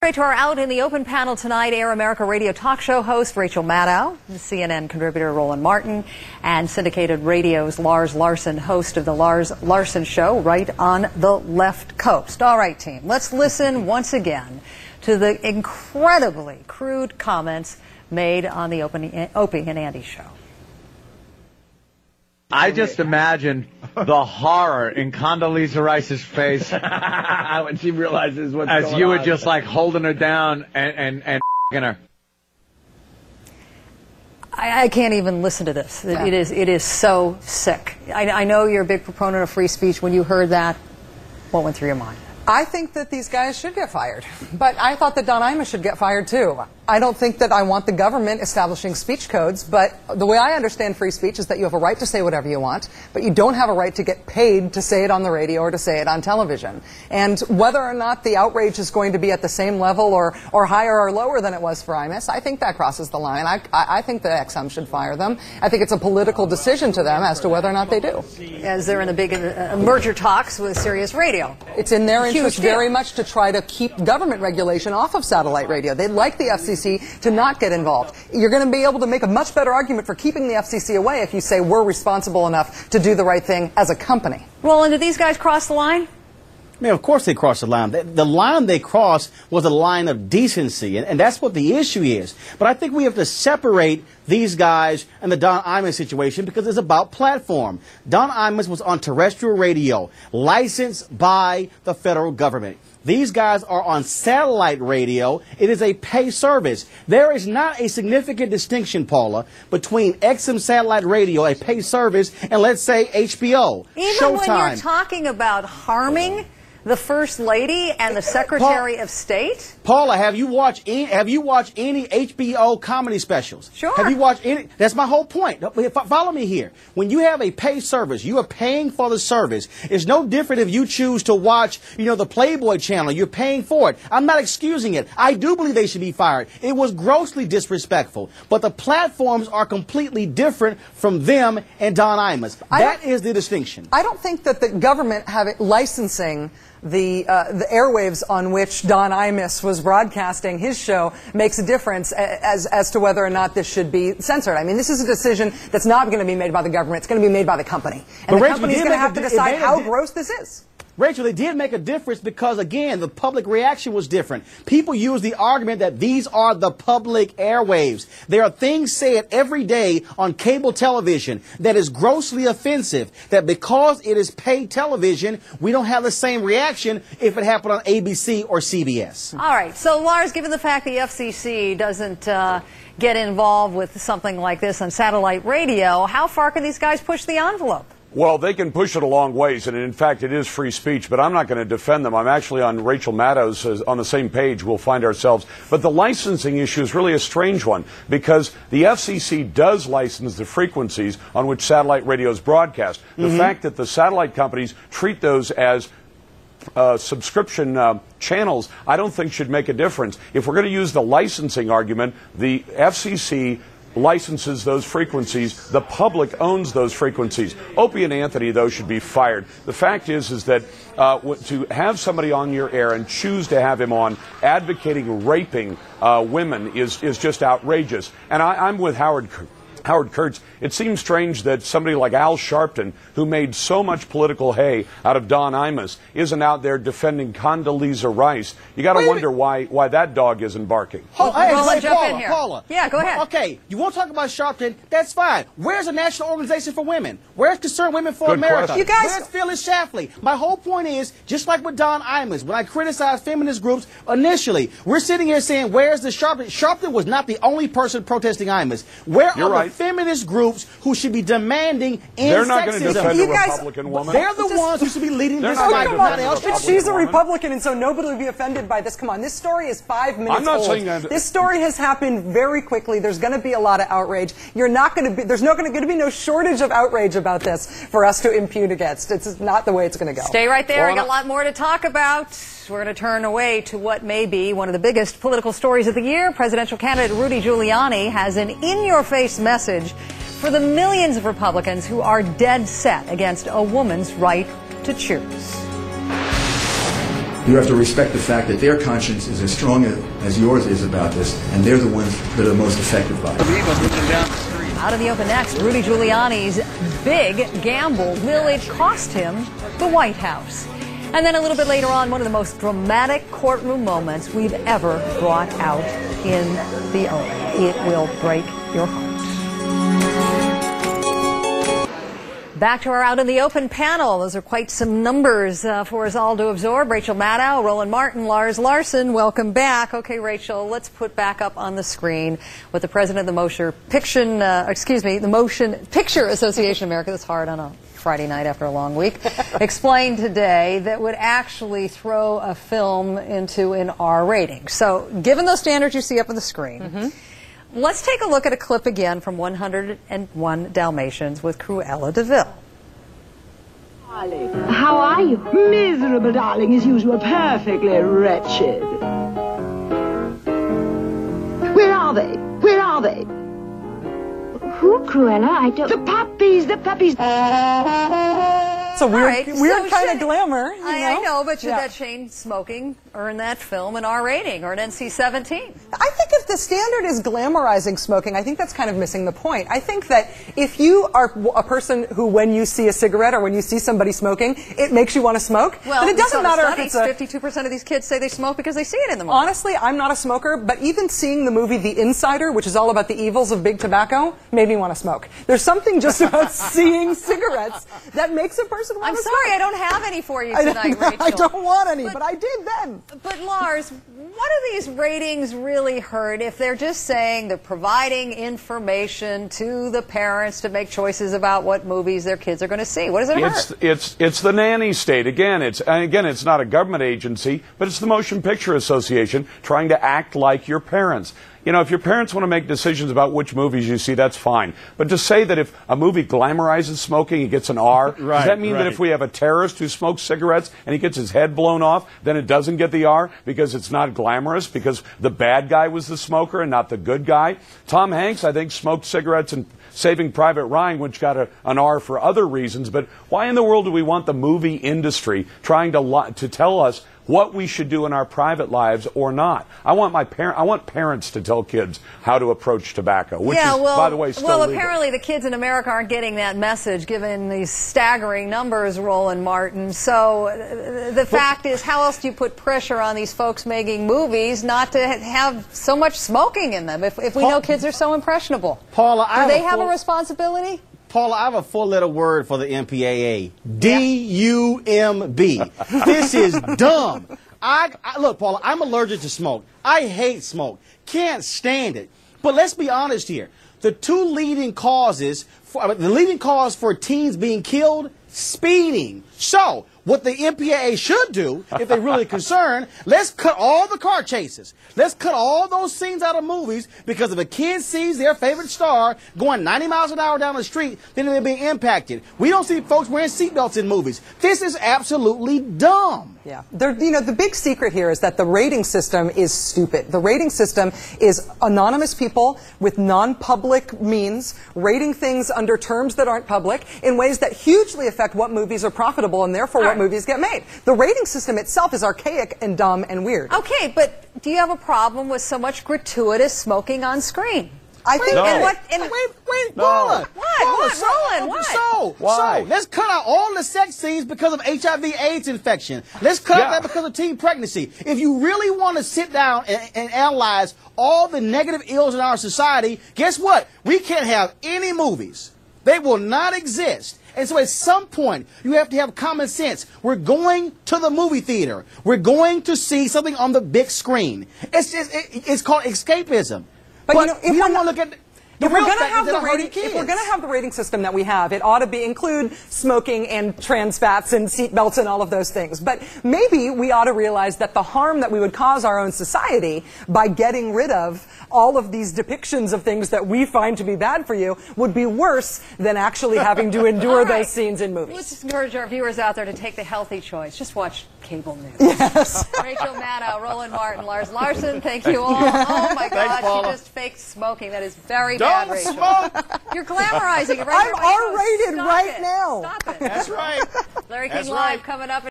Straight to our Out in the Open panel tonight, Air America radio talk show host Rachel Maddow, CNN contributor Roland Martin, and syndicated radio's Lars Larson, host of the Lars Larson Show, right on the left coast. All right, team, let's listen once again to the incredibly crude comments made on the Opie and Andy show. I just imagine the horror in Condoleezza Rice's face when she realizes what's going on. As you were just like holding her down and her. I can't even listen to this. Yeah. It is so sick. I know you're a big proponent of free speech. When you heard that, what went through your mind? I think that these guys should get fired. But I thought that Don Imus should get fired too. I don't think that I want the government establishing speech codes, but the way I understand free speech is that you have a right to say whatever you want, but you don't have a right to get paid to say it on the radio or to say it on television. And whether or not the outrage is going to be at the same level or higher or lower than it was for Imus, I think that crosses the line. I think the XM should fire them. I think it's a political decision to them as to whether or not they do. As they're in the big merger talks with Sirius Radio. It's in their interest very much to try to keep government regulation off of satellite radio. They'd like the FCC to not get involved. You're going to be able to make a much better argument for keeping the FCC away if you say we're responsible enough to do the right thing as a company. Roland, did these guys cross the line? I mean, of course they crossed the line. The line they crossed was a line of decency, and that's what the issue is. But I think we have to separate these guys and the Don Imus situation because it's about platform. Don Imus was on terrestrial radio, licensed by the federal government. These guys are on satellite radio. It is a pay service. There is not a significant distinction, Paula, between XM satellite radio, a pay service, and let's say HBO, Even Showtime. when you're talking about harming the First Lady and the Secretary of State? Paula, have you watched any HBO comedy specials? Sure. Have you watched any? That's my whole point. Follow me here. When you have a pay service, you are paying for the service. It's no different if you choose to watch, the Playboy channel. You're paying for it. I'm not excusing it. I do believe they should be fired. It was grossly disrespectful. But the platforms are completely different from them and Don Imus. That is the distinction. I don't think that the government have it licensing the airwaves on which Don Imus was broadcasting his show makes a difference as to whether or not this should be censored. I mean, this is a decision that's not going to be made by the government. It's going to be made by the company. And the company is going to have to decide how gross this is. Rachel, it did make a difference because, again, the public reaction was different. People use the argument that these are the public airwaves. There are things said every day on cable television that is grossly offensive, that because it is paid television, we don't have the same reaction if it happened on ABC or CBS. All right. So, Lars, given the fact the FCC doesn't get involved with something like this on satellite radio, how far can these guys push the envelope? Well, they can push it a long ways, and in fact, it is free speech, but I'm not going to defend them. I'm actually on Rachel Maddow's, on the same page we'll find ourselves. But the licensing issue is really a strange one, because the FCC does license the frequencies on which satellite radio is broadcast. The fact that the satellite companies treat those as subscription channels, I don't think should make a difference. If we're going to use the licensing argument, the FCC licenses those frequencies. The public owns those frequencies. Opie and Anthony, though, should be fired. The fact is that to have somebody on your air and choose to have him on advocating raping women is just outrageous. And I'm with Howard Kurtz. It seems strange that somebody like Al Sharpton, who made so much political hay out of Don Imus, isn't out there defending Condoleezza Rice. You got to wonder why that dog isn't barking. Paula. Yeah, go ahead. Okay, you won't talk about Sharpton. That's fine. Where's the National Organization for Women? Where's Concerned Women for America? You guys, where's Phyllis Schlafly? My whole point is, just like with Don Imus, when I criticize feminist groups initially, we're sitting here saying, where's the Sharpton? Sharpton was not the only person protesting Imus. Where are the feminist groups who should be demanding They're not going to defend a Republican woman. They're the ones who should be leading this fight. But she's a Republican, and so nobody will be offended by this. Come on, this story is 5 minutes I'm not old. saying that. This story has happened very quickly. There's going to be a lot of outrage. There's not going to be no shortage of outrage about this for us to impugn against. It's not the way it's going to go. Stay right there. We got a lot more to talk about. We're going to turn away to what may be one of the biggest political stories of the year. Presidential candidate Rudy Giuliani has an in-your-face message for the millions of Republicans who are dead set against a woman's right to choose. You have to respect the fact that their conscience is as strong as yours is about this, and they're the ones that are the most affected by it. Out in the open next, Rudy Giuliani's big gamble. Will it cost him the White House? And then a little bit later on, one of the most dramatic courtroom moments we've ever brought out in the open. It will break your heart. Back to our Out in the Open panel. Those are quite some numbers for us all to absorb. Rachel Maddow, Roland Martin, Lars Larson, welcome back. Okay, Rachel, let's put back up on the screen what the president of the Motion Picture Association of America, that's hard on a Friday night after a long week, explained today that would actually throw a film into an R rating. So, given those standards you see up on the screen, let's take a look at a clip again from 101 Dalmatians with Cruella de Vil. How are you? Miserable, darling, as usual, perfectly wretched. Where are they? Where are they? Who, Cruella? I don't... The puppies, the puppies. It's a weird kind of glamour. I know, but should that chain smoking earn that film an R rating or an NC-17? I think if the standard is glamorizing smoking, I think that's kind of missing the point. I think that if you are a person who, when you see a cigarette or when you see somebody smoking, it makes you want to smoke, well, then it doesn't matter if it's 52% of these kids say they smoke because they see it in the movie. Honestly, I'm not a smoker, but even seeing the movie The Insider, which is all about the evils of big tobacco, made me want to smoke. There's something just about seeing cigarettes that makes a person want to smoke. I'm sorry, I don't have any for you tonight, Rachel. I don't want any, but I did then. But Lars, what do these ratings really hurt if they're just saying they're providing information to the parents to make choices about what movies their kids are going to see? What does it hurt? It's the nanny state. Again, it's not a government agency, but it's the Motion Picture Association trying to act like your parents. You know, if your parents want to make decisions about which movies you see, that's fine. But to say that if a movie glamorizes smoking, it gets an R, does that mean that if we have a terrorist who smokes cigarettes and he gets his head blown off, then it doesn't get the R because it's not glamorous, because the bad guy was the smoker and not the good guy? Tom Hanks, I think, smoked cigarettes in Saving Private Ryan, which got an R for other reasons. But why in the world do we want the movie industry trying to tell us what we should do in our private lives or not? I want parents to tell kids how to approach tobacco, which is, by the way, still legal. Apparently the kids in America aren't getting that message, given these staggering numbers, Roland Martin. So the fact is, how else do you put pressure on these folks making movies not to have so much smoking in them if we know kids are so impressionable? Paula, do they have a responsibility? Paula, I have a four-letter word for the MPAA. D-U-M-B. This is dumb. Look, Paula, I'm allergic to smoke. I hate smoke. Can't stand it. But let's be honest here. The leading cause for teens being killed, speeding. So, what the MPAA should do, if they're really concerned, let's cut all the car chases. Let's cut all those scenes out of movies, because if a kid sees their favorite star going 90 miles an hour down the street, then they're being impacted. We don't see folks wearing seatbelts in movies. This is absolutely dumb. Yeah. The big secret here is that the rating system is stupid. The rating system is anonymous people with non-public means rating things under terms that aren't public in ways that hugely affect what movies are profitable and therefore what movies get made. The rating system itself is archaic and dumb and weird. Okay, but do you have a problem with so much gratuitous smoking on screen? I think. No. Wait, Paula. Roland, what? So, let's cut out all the sex scenes because of HIV/AIDS infection. Let's cut out that because of teen pregnancy. If you really want to sit down and analyze all the negative ills in our society, guess what? We can't have any movies. They will not exist. And so at some point, you have to have common sense. We're going to the movie theater. We're going to see something on the big screen. It's called escapism. But you know, if we don't want to look at if we're going to have the rating system that we have, it ought to include smoking and trans fats and seatbelts and all of those things. But maybe we ought to realize that the harm that we would cause our own society by getting rid of all of these depictions of things that we find to be bad for you would be worse than actually having to endure those scenes in movies. Let's just encourage our viewers out there to take the healthy choice. Just watch cable news. Yes. Rachel Maddow, Roland Martin, Lars Larson, thank you all. Oh my God, she just faked smoking. That is very bad, Rachel. Smoke. You're glamorizing it right I'm R-rated right now. Stop it. That's right. Larry King Live coming up.